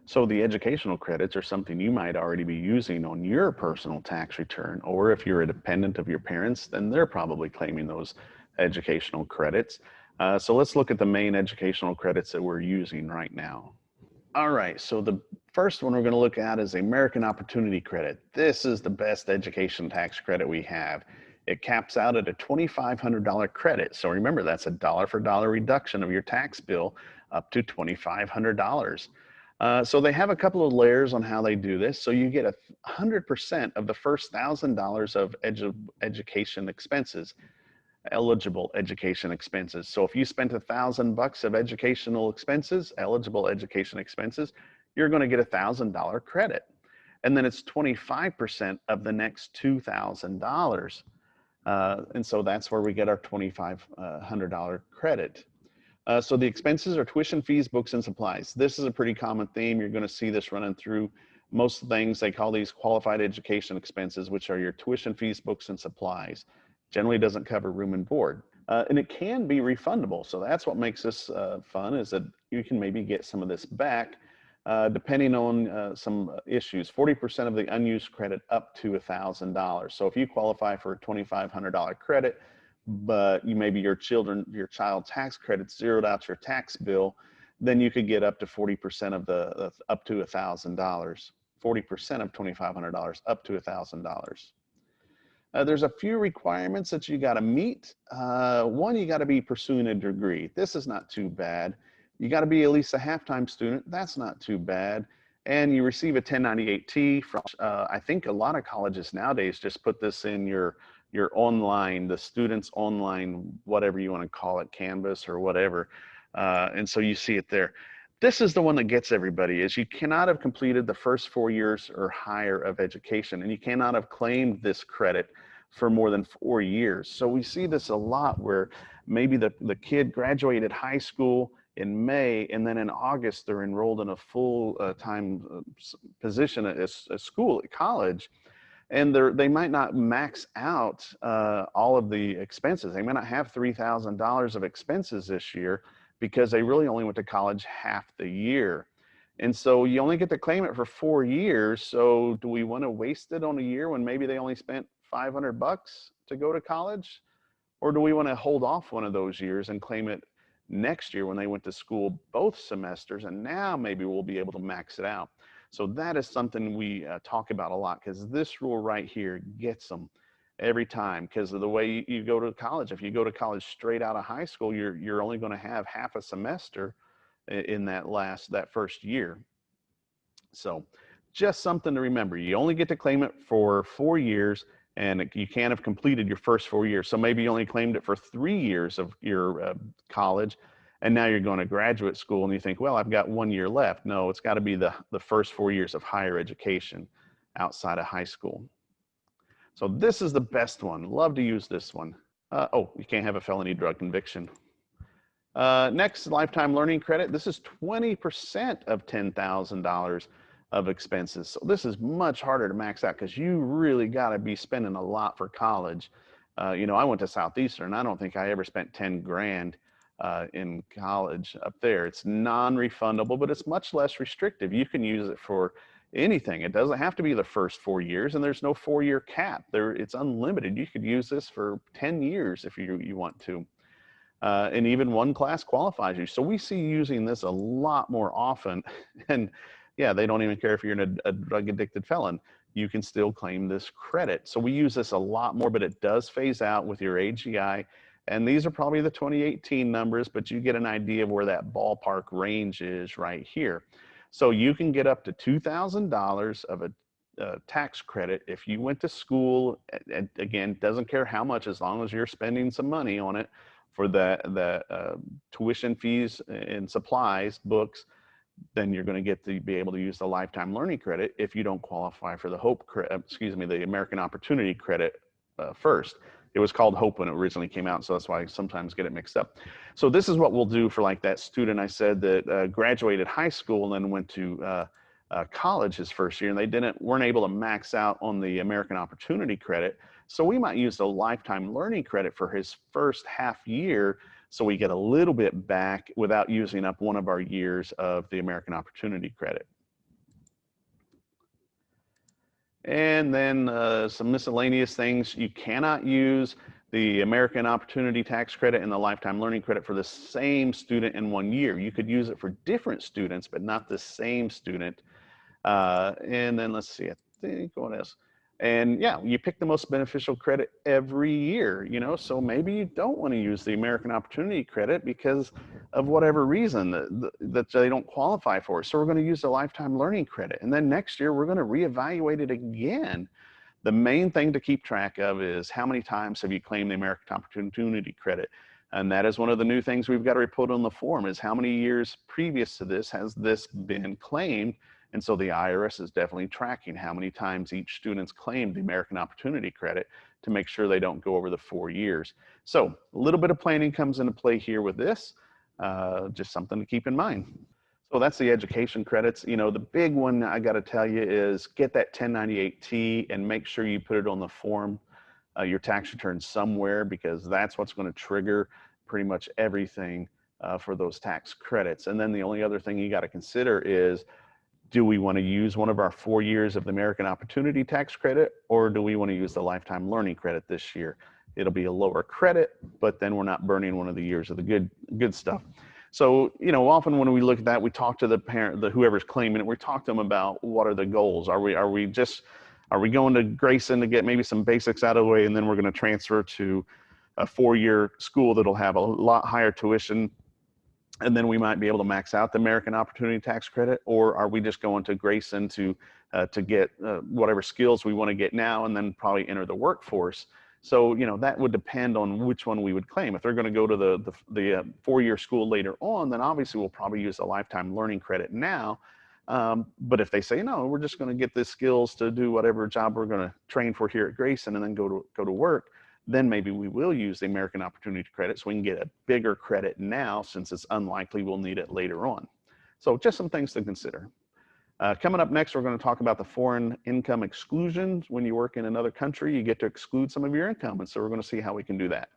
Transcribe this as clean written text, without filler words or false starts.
So the educational credits are something you might already be using on your personal tax return, or if you're a dependent of your parents, then they're probably claiming those educational credits. So let's look at the main educational credits that we're using right now. All right, so the first one we're going to look at is the American Opportunity Credit. This is the best education tax credit we have. It caps out at a $2,500 credit. So remember, that's a dollar for dollar reduction of your tax bill up to $2,500. So they have a couple of layers on how they do this. So you get 100% of the first $1,000 of education expenses, eligible education expenses. So if you spent $1,000 of educational expenses, eligible education expenses, you're going to get $1,000 credit. And then it's 25% of the next $2,000. And so that's where we get our $2,500 credit. So the expenses are tuition, fees, books, and supplies. This is a pretty common theme. You're going to see this running through most things. They call these qualified education expenses, which are your tuition, fees, books, and supplies. Generally doesn't cover room and board. And it can be refundable. So that's what makes this fun, is that you can maybe get some of this back depending on some issues. 40% of the unused credit up to $1,000. So if you qualify for a $2,500 credit, but maybe your child tax credit zeroed out your tax bill, then you could get up to 40% of the up to $1,000. 40% of $2,500 up to $1,000. There's a few requirements that you got to meet. One, you got to be pursuing a degree. This is not too bad. You got to be at least a half-time student. That's not too bad. And you receive a 1098-T from, I think a lot of colleges nowadays just put this in your online, the student's online, whatever you want to call it, Canvas or whatever. And so you see it there. This is the one that gets everybody, is you cannot have completed the first 4 years or higher of education, and you cannot have claimed this credit for more than 4 years. So we see this a lot where maybe the kid graduated high school in May, and then in August they're enrolled in a full-time position at a school, at college, and they might not max out all of the expenses. They might not have $3,000 of expenses this year because they really only went to college half the year. And so you only get to claim it for 4 years. So do we want to waste it on a year when maybe they only spent $500 to go to college? Or do we want to hold off one of those years and claim it next year when they went to school both semesters, and now maybe we'll be able to max it out? So that is something we talk about a lot, because this rule right here gets them every time because of the way you go to college. If you go to college straight out of high school, you're only going to have half a semester in that first year. So just something to remember. You only get to claim it for 4 years, and you can't have completed your first 4 years. So maybe you only claimed it for 3 years of your college, and now you're going to graduate school and you think, well, I've got 1 year left. No, it's got to be the first 4 years of higher education outside of high school. So this is the best one. Love to use this one. Oh, you can't have a felony drug conviction. Next, lifetime learning credit. This is 20% of $10,000 of expenses. So this is much harder to max out because you really got to be spending a lot for college. You know, I went to Southeastern. I don't think I ever spent 10 grand in college up there. It's non-refundable, but it's much less restrictive. You can use it for anything. It doesn't have to be the first 4 years, and there's no 4-year cap. It's unlimited. You could use this for 10 years if you want to. And even one class qualifies you. So we see using this a lot more often. And yeah, they don't even care if you're a drug addicted felon. You can still claim this credit. So we use this a lot more, but it does phase out with your AGI. And these are probably the 2018 numbers, but you get an idea of where that ballpark range is right here. So you can get up to $2,000 of a tax credit if you went to school. And again, doesn't care how much, as long as you're spending some money on it for the tuition fees and supplies, books, then you're going to get to be able to use the lifetime learning credit if you don't qualify for the American Opportunity Credit first. It was called HOPE when it originally came out, so that's why I sometimes get it mixed up. So this is what we'll do for like that student I said that graduated high school and then went to college his first year, and they weren't able to max out on the American Opportunity Credit. So we might use the lifetime learning credit for his first half year, so we get a little bit back without using up one of our years of the American Opportunity Credit. And then some miscellaneous things. You cannot use the American Opportunity Tax Credit and the Lifetime Learning Credit for the same student in 1 year. You could use it for different students, but not the same student. And then let's see, I think what else? And yeah, you pick the most beneficial credit every year, so maybe you don't want to use the American Opportunity Credit because of whatever reason that they don't qualify for. So we're going to use the Lifetime Learning Credit. And then next year, we're going to reevaluate it again. The main thing to keep track of is how many times have you claimed the American Opportunity Credit? And that is one of the new things we've got to report on the form is how many years previous to this has this been claimed? And so the IRS is definitely tracking how many times each student's claimed the American Opportunity Credit to make sure they don't go over the 4 years. So a little bit of planning comes into play here with this, just something to keep in mind. So that's the education credits. The big one I got to tell you is get that 1098-T and make sure you put it on the form, your tax return somewhere, because that's what's going to trigger pretty much everything for those tax credits. And then the only other thing you got to consider is, do we want to use one of our 4 years of the American Opportunity Tax Credit, or do we want to use the Lifetime Learning Credit this year? It'll be a lower credit, but then we're not burning one of the years of the good stuff. So, often when we look at that, we talk to the parent, whoever's claiming it, we talk to them about what are the goals. Are we going to Grayson to get maybe some basics out of the way, and then we're going to transfer to a 4-year school that'll have a lot higher tuition, and then we might be able to max out the American Opportunity Tax Credit? Or are we just going to Grayson to get whatever skills we want to get now, and then probably enter the workforce? So, that would depend on which one we would claim. If they're going to go to the 4-year school later on, then obviously we'll probably use a Lifetime Learning Credit now. But if they say, no, we're just going to get the skills to do whatever job we're going to train for here at Grayson and then go to work, then maybe we will use the American Opportunity Credit so we can get a bigger credit now, since it's unlikely we'll need it later on. So just some things to consider. Coming up next, we're going to talk about the foreign income exclusions. When you work in another country, you get to exclude some of your income. And so we're going to see how we can do that.